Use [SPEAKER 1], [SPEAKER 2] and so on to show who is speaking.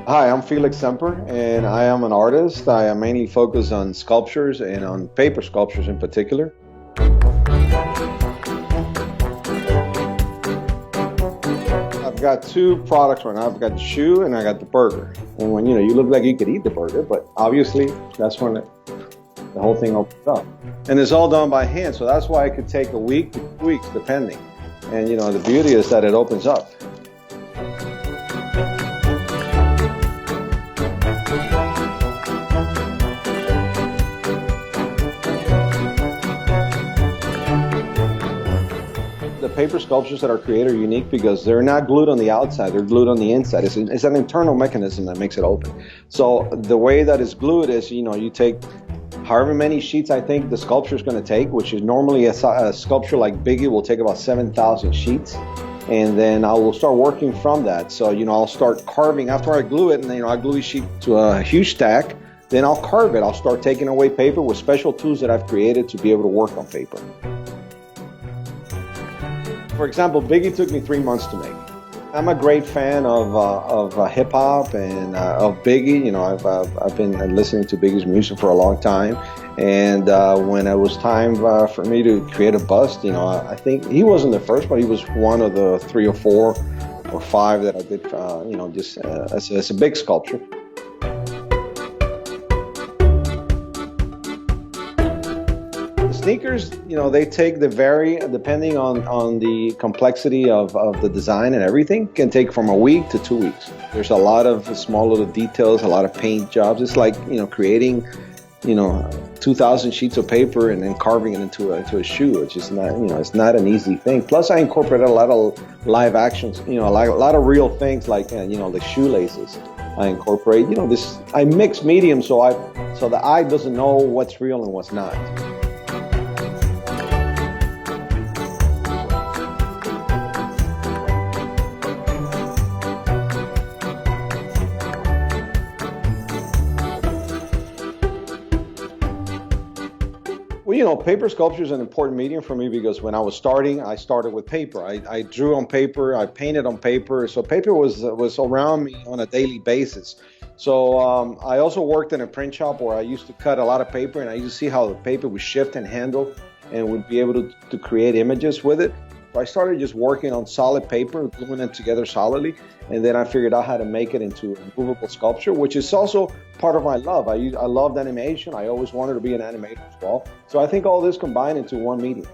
[SPEAKER 1] Hi, I'm Felix Semper, and I am an artist. I am mainly focused on sculptures and on paper sculptures in particular. I've got two products right now. I've got the shoe and I got the burger. And when you look like you could eat the burger, but obviously that's when the whole thing opens up. And it's all done by hand, so that's why it could take a week to 2 weeks, depending. And the beauty is that it opens up. The paper sculptures that are created are unique because they're not glued on the outside, they're glued on the inside. It's an internal mechanism that makes it open. So the way that it's glued is, you take however many sheets I think the sculpture is going to take, which is normally a sculpture like Biggie will take about 7,000 sheets. And then I will start working from that. So, I'll start carving after I glue it, and then, I glue each sheet to a huge stack. Then I'll carve it. I'll start taking away paper with special tools that I've created to be able to work on paper. For example, Biggie took me 3 months to make. I'm a great fan of hip hop and of Biggie. I've been listening to Biggie's music for a long time, and when it was time for me to create a bust, I think he wasn't the first, but he was one of the 3 or 4 or 5 that I did. Just as a big sculpture. Sneakers, they take depending on the complexity of the design and everything, can take from a week to 2 weeks. There's a lot of small little details, a lot of paint jobs. It's like, creating, 2,000 sheets of paper and then carving it into a shoe. It's just not, it's not an easy thing. Plus I incorporated a lot of live actions, like a lot of real things like, the shoelaces. I incorporate, I mix mediums so the eye doesn't know what's real and what's not. Well, paper sculpture is an important medium for me because when I was starting, I started with paper. I drew on paper, I painted on paper, so paper was around me on a daily basis. So I also worked in a print shop where I used to cut a lot of paper, and I used to see how the paper would shift and handle and would be able to create images with it. So I started just working on solid paper, gluing it together solidly, and then I figured out how to make it into a movable sculpture, which is also part of my love. I loved animation. I always wanted to be an animator as well. So I think all this combined into one medium.